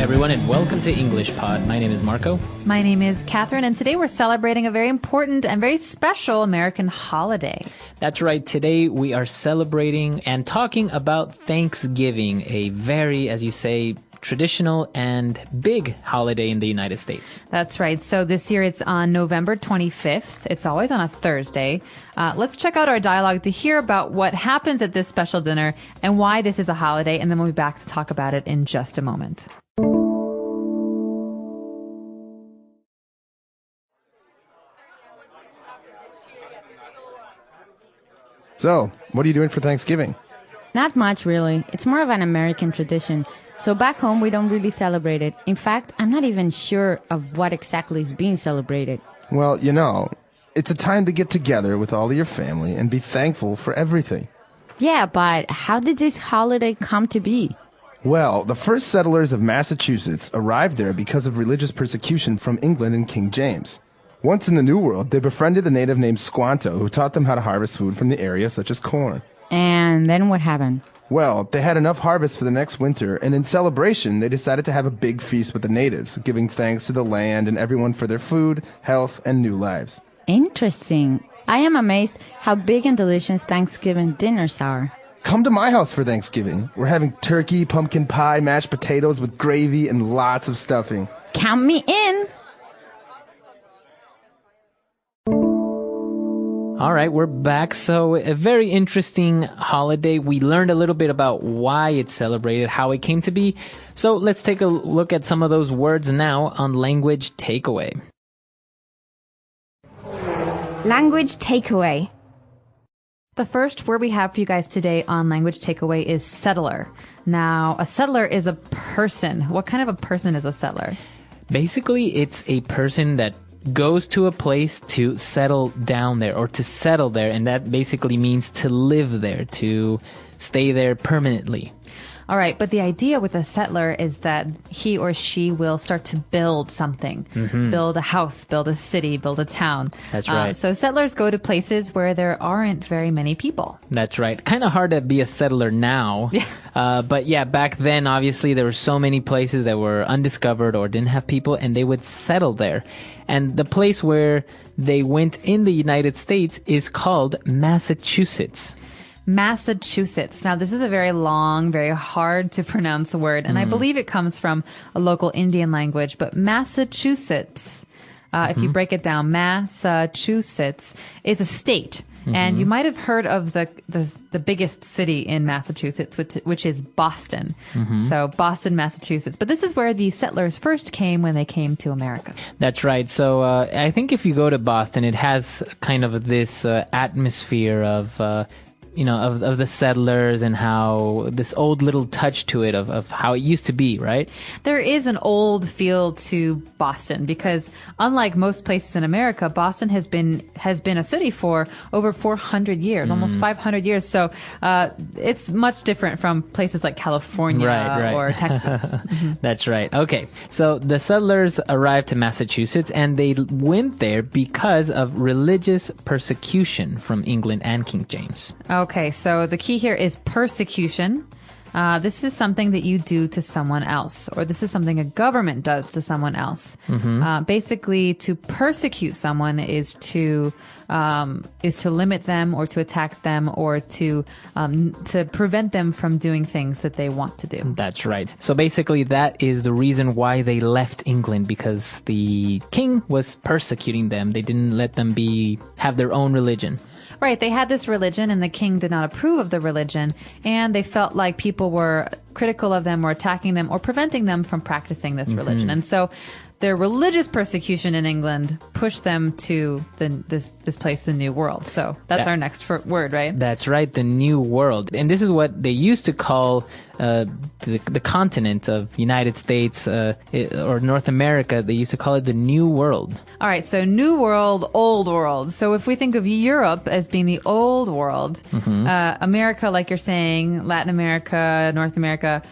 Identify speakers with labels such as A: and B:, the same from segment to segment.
A: everyone, and welcome to English Pod. My name is Marco.
B: My name is Catherine, and today we're celebrating a very important and very special American holiday.
A: That's right. Today we are celebrating and talking about Thanksgiving, a very, as you say, traditional and big holiday in the United States.
B: That's right. So this year it's on November 25th. It's always on a Thursday. Let's check out our dialogue to hear about what happens at this special dinner and why this is a holiday, and then we'll be back to talk about it in just a moment.
C: So, what are you doing for Thanksgiving?
D: Not much, really. It's more of an American tradition. So back home, we don't really celebrate it. In fact, I'm not even sure of what exactly is being celebrated.
C: Well, you know, it's a time to get together with all of your family and be thankful for everything.
D: Yeah, but how did this holiday come to be?
C: Well, the first settlers of Massachusetts arrived there because of religious persecution from England and King James. Once in the New World, they befriended a native named Squanto who taught them how to harvest food from the area, such as corn.
D: And then what happened?
C: Well, they had enough harvest for the next winter, and in celebration, they decided to have a big feast with the natives, giving thanks to the land and everyone for their food, health, and new lives.
D: Interesting. I am amazed how big and delicious Thanksgiving dinners are.
C: Come to my house for Thanksgiving. We're having turkey, pumpkin pie, mashed potatoes with gravy, and lots of stuffing.
D: Count me in!
A: All right, we're back. So a very interesting holiday. We learned a little bit about why it's celebrated, how it came to be. So let's take a look at some of those words now on Language Takeaway.
E: Language Takeaway.
B: The first word we have for you guys today on Language Takeaway is settler. Now, a settler is a person. What kind of a person is a settler?
A: Basically, it's a person that goes to a place to settle down there or to settle there, and that basically means to live there, to stay there permanently.
B: All right, but the idea with a settler is that he or she will start to build something, build a house, build a city, build a town.
A: That's right.
B: So settlers go to places where there aren't very many people.
A: That's right. Kind of hard to be a settler now.
B: Yeah.
A: But yeah, back then, obviously, there were so many places that were undiscovered or didn't have people, and they would settle there. And the place where they went in the United States is called Massachusetts.
B: Massachusetts. Now, this is a very long, very hard to pronounce word, and I believe it comes from a local Indian language, but Massachusetts, if you break it down, Massachusetts is a state. And you might have heard of the biggest city in Massachusetts, which is Boston. So Boston, Massachusetts. But this is where the settlers first came when they came to America.
A: That's right. So I think if you go to Boston, it has kind of this atmosphere of of the settlers and how this old little touch to it of how it used to be, right?
B: There is an old feel to Boston because unlike most places in America, Boston has been a city for over 400 years, almost 500 years. So it's much different from places like California
A: right.
B: or Texas.
A: That's right. Okay. So the settlers arrived to Massachusetts and they went there because of religious persecution from England and King James.
B: Okay, so the key here is persecution. This is something that you do to someone else, or this is something a government does to someone else. Basically, to persecute someone is to limit them, or to attack them, or to prevent them from doing things that they want to do.
A: That's right. So basically, that is the reason why they left England, because the king was persecuting them. They didn't let them have their own religion.
B: Right, they had this religion and the king did not approve of the religion, and they felt like people were critical of them or attacking them or preventing them from practicing this religion. And so their religious persecution in England pushed them to this place, the New World. So that's our next word, right?
A: That's right, the New World. And this is what they used to call the continent of United States or North America. They used to call it the New World.
B: All right, so New World, Old World. So if we think of Europe as being the Old World, America, like you're saying, Latin America, North America,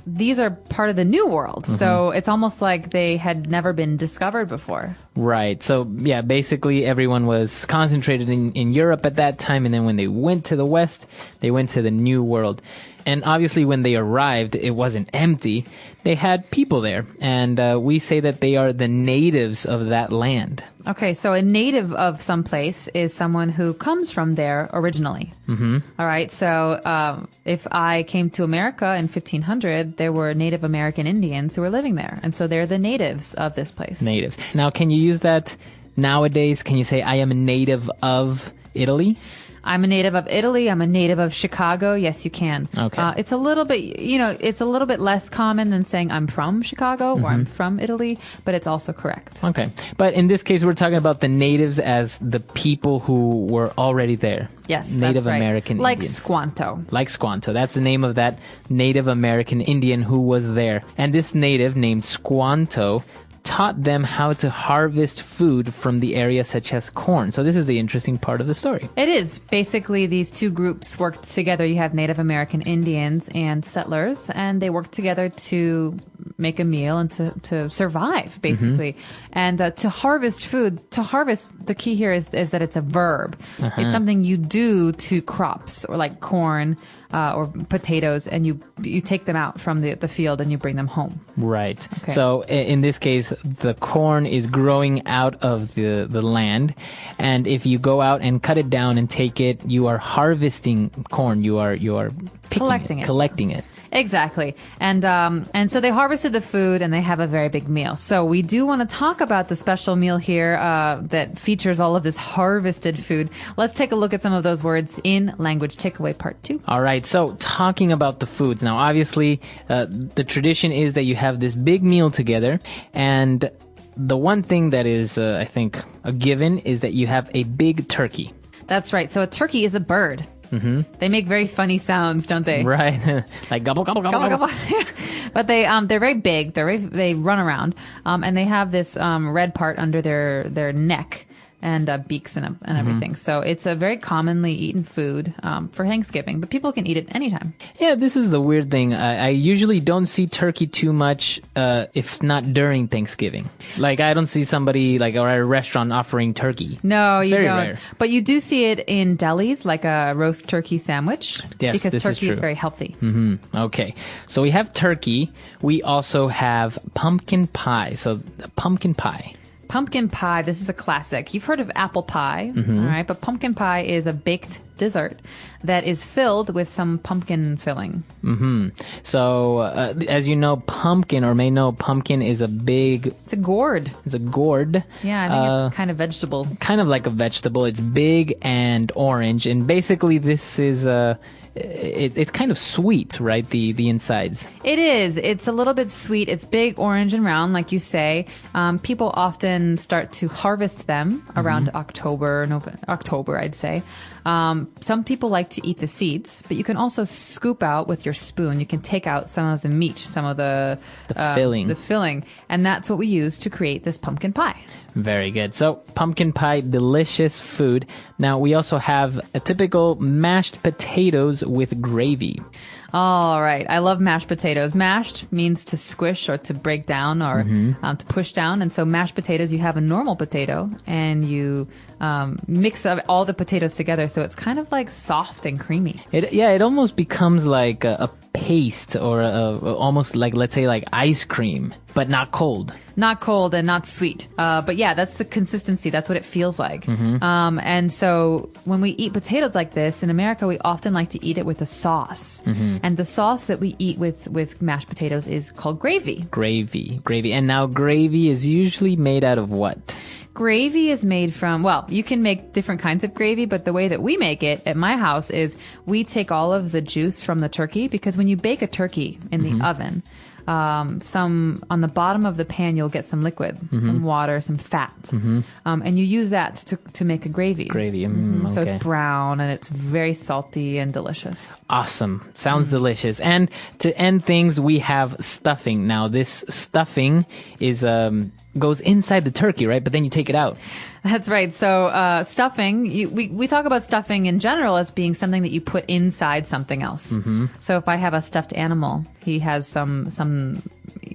B: these are part of the New World. So it's almost like they had never been discovered before.
A: Right. So, yeah, basically everyone was concentrated in Europe at that time. And then when they went to the West, they went to the New World. And obviously when they arrived, it wasn't empty. They had people there. And we say that they are the natives of that land.
B: Okay, so a native of some place is someone who comes from there originally. Mm-hmm. All right, so if I came to America in 1500, there were Native American Indians who were living there. And so they're the natives of this place.
A: Natives. Now, can you use that nowadays? Can you say, I am a native of Italy?
B: I'm a native of Italy. I'm a native of Chicago. Yes, you can.
A: Okay.
B: It's a little bit, it's a little bit less common than saying I'm from Chicago or I'm from Italy, but it's also correct.
A: Okay. But in this case, we're talking about the natives as the people who were already there.
B: Yes,
A: Native
B: that's right.
A: American
B: like
A: Indians.
B: Squanto.
A: Like Squanto. That's the name of that Native American Indian who was there. And this native named Squanto taught them how to harvest food from the area such as corn. So this is the interesting part of the story.
B: It is. Basically, these two groups worked together. You have Native American Indians and settlers, and they worked together to make a meal and to survive, basically. And to harvest food, the key here is that it's a verb. It's something you do to crops, or like corn, or potatoes, and you take them out from the field and you bring them home.
A: Right.
B: Okay.
A: So in this case, the corn is growing out of the land, and if you go out and cut it down and take it, you are harvesting corn. You are picking collecting it.
B: Exactly. And so they harvested the food and they have a very big meal. So we do want to talk about the special meal here that features all of this harvested food. Let's take a look at some of those words in Language Takeaway Part 2.
A: All right. So talking about the foods. Now, obviously, the tradition is that you have this big meal together, and the one thing that is, I think, a given is that you have a big turkey.
B: That's right. So a turkey is a bird. Mm-hmm. They make very funny sounds, don't they?
A: Right. Like gobble, gobble, gobble, gobble.
B: But they're very big. They run around, and they have this red part under their neck and beaks and everything. So it's a very commonly eaten food for Thanksgiving, but people can eat it anytime.
A: Yeah, this is a weird thing. I usually don't see turkey too much if not during Thanksgiving. Like, I don't see somebody or at a restaurant offering turkey.
B: No,
A: it's
B: you
A: very
B: don't.
A: rare.
B: But you do see it in delis, like a roast turkey sandwich.
A: Yes,
B: because
A: this
B: turkey
A: is
B: is
A: true.
B: very healthy.
A: Mm-hmm. Okay, so we have turkey. We also have pumpkin pie. So pumpkin pie.
B: Pumpkin pie, this is a classic. You've heard of apple pie, all right? But pumpkin pie is a baked dessert that is filled with some pumpkin filling.
A: Mm-hmm. So, as you know, pumpkin is a big...
B: It's a gourd.
A: It's a gourd.
B: Yeah, I think it's kind of vegetable.
A: Kind of like a vegetable. It's big and orange. And basically, this is... It's kind of sweet, right? The insides.
B: It is. It's a little bit sweet. It's big, orange, and round, like you say. People often start to harvest them around October, I'd say. Some people like to eat the seeds, but you can also scoop out with your spoon. You can take out some of the meat, some of the filling, and that's what we use to create this pumpkin pie.
A: Very good. So pumpkin pie, delicious food. Now we also have a typical mashed potatoes with gravy.
B: All right. I love mashed potatoes. Mashed means to squish or to break down or to push down. And so mashed potatoes, you have a normal potato and you mix up all the potatoes together. So it's kind of like soft and creamy.
A: It almost becomes like a paste or almost like, let's say, like ice cream, but not cold.
B: Not cold and not sweet. But yeah, that's the consistency. That's what it feels like. And so when we eat potatoes like this, in America, we often like to eat it with a sauce. And the sauce that we eat with mashed potatoes is called gravy.
A: Gravy. And now gravy is usually made out of what?
B: Gravy is made from, well, you can make different kinds of gravy, but the way that we make it at my house is we take all of the juice from the turkey, because when you bake a turkey in the oven, some on the bottom of the pan, you'll get some liquid, some water, some fat, and you use that to make a gravy. So
A: okay.
B: it's brown and it's very salty and delicious.
A: Awesome. Sounds delicious. And to end things, we have stuffing. Now, this stuffing is goes inside the turkey, right? But then you take it out.
B: That's right. So stuffing, we talk about stuffing in general as being something that you put inside something else. So if I have a stuffed animal, he has some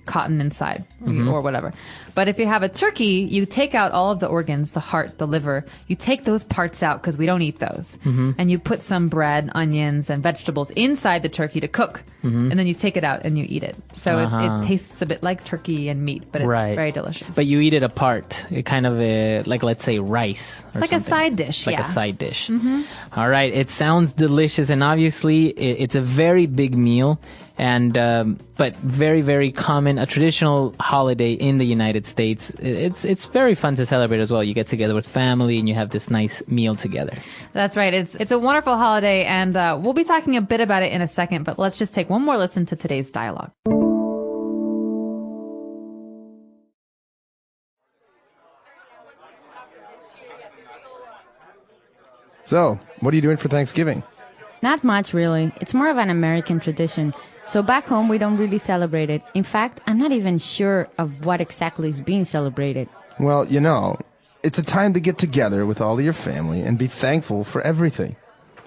B: cotton inside or whatever. But if you have a turkey, you take out all of the organs, the heart, the liver. You take those parts out because we don't eat those. And you put some bread, onions, and vegetables inside the turkey to cook. And then you take it out and you eat it. So it tastes a bit like turkey and meat, but it's very delicious.
A: But you eat it apart. It kind of like, let's say, rice.
B: It's like a side dish.
A: Like a side dish. All right. It sounds delicious. And obviously, it's a very big meal. And but very, very common, a traditional holiday in the United States. It's very fun to celebrate as well. You get together with family and you have this nice meal together.
B: That's right. It's a wonderful holiday, and we'll be talking a bit about it in a second. But let's just take one more listen to today's dialogue.
C: So, what are you doing for Thanksgiving?
D: Not much, really. It's more of an American tradition. So back home, we don't really celebrate it. In fact, I'm not even sure of what exactly is being celebrated.
C: Well, you know, it's a time to get together with all of your family and be thankful for everything.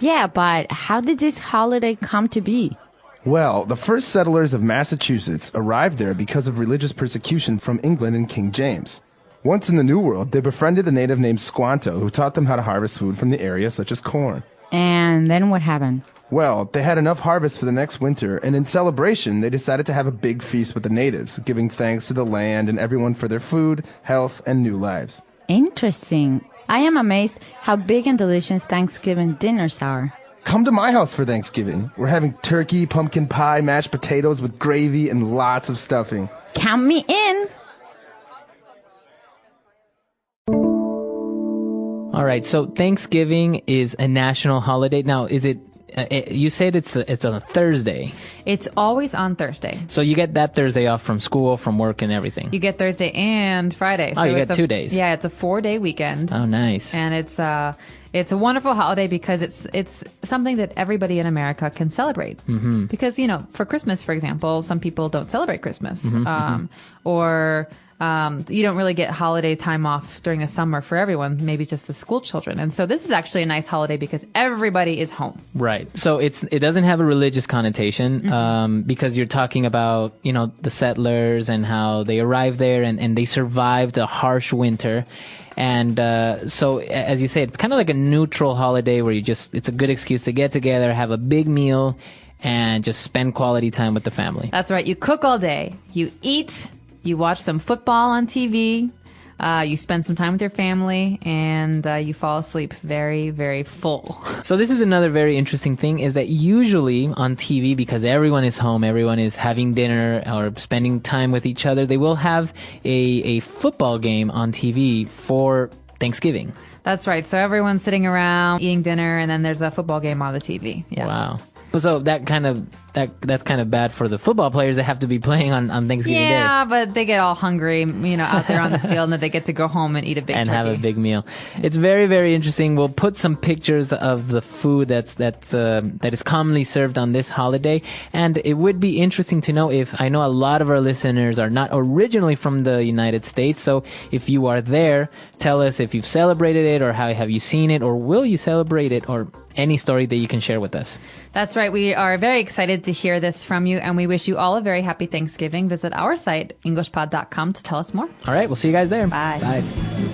D: Yeah, but how did this holiday come to be?
C: Well, the first settlers of Massachusetts arrived there because of religious persecution from England and King James. Once in the New World, they befriended a native named Squanto who taught them how to harvest food from the area, such as corn.
D: And then what happened?
C: Well, they had enough harvest for the next winter, and in celebration, they decided to have a big feast with the natives, giving thanks to the land and everyone for their food, health, and new lives.
D: Interesting. I am amazed how big and delicious Thanksgiving dinners are.
C: Come to my house for Thanksgiving. We're having turkey, pumpkin pie, mashed potatoes with gravy, and lots of stuffing.
D: Count me in!
A: All right, so Thanksgiving is a national holiday. Now, is it? You said it's on a Thursday.
B: It's always on Thursday.
A: So you get that Thursday off from school, from work, and everything.
B: You get Thursday and Friday.
A: Oh, you get 2 days.
B: Yeah, it's a 4-day weekend.
A: Oh, nice.
B: And it's a wonderful holiday because it's something that everybody in America can celebrate. Because, you know, for Christmas, for example, some people don't celebrate Christmas. Or you don't really get holiday time off during the summer for everyone, maybe just the school children. And so this is actually a nice holiday because everybody is home.
A: Right. So it doesn't have a religious connotation because you're talking about, you know, the settlers and how they arrived there and they survived a harsh winter. And so, as you say, it's kind of like a neutral holiday where it's a good excuse to get together, have a big meal, and just spend quality time with the family.
B: That's right. You cook all day. You eat. You watch some football on TV. You spend some time with your family, and you fall asleep very, very full.
A: So this is another very interesting thing, is that usually on TV, because everyone is home, everyone is having dinner or spending time with each other, they will have a football game on TV for Thanksgiving.
B: That's right. So everyone's sitting around eating dinner, and then there's a football game on the TV. Yeah.
A: Wow. So that's kind of bad for the football players that have to be playing on Thanksgiving Day.
B: Yeah, but they get all hungry, you know, out there on the field, and then they get to go home and eat a big
A: and
B: turkey.
A: have a big meal. It's very, very interesting. We'll put some pictures of the food that is commonly served on this holiday, and it would be interesting to know if I know a lot of our listeners are not originally from the United States. So if you are there, tell us if you've celebrated it, or how have you seen it, or will you celebrate it, or any story that you can share with us.
B: That's right. We are very excited to hear this from you, and we wish you all a very happy Thanksgiving. Visit our site, EnglishPod.com, to tell us more.
A: All right. We'll see you guys there.
B: Bye.
A: Bye.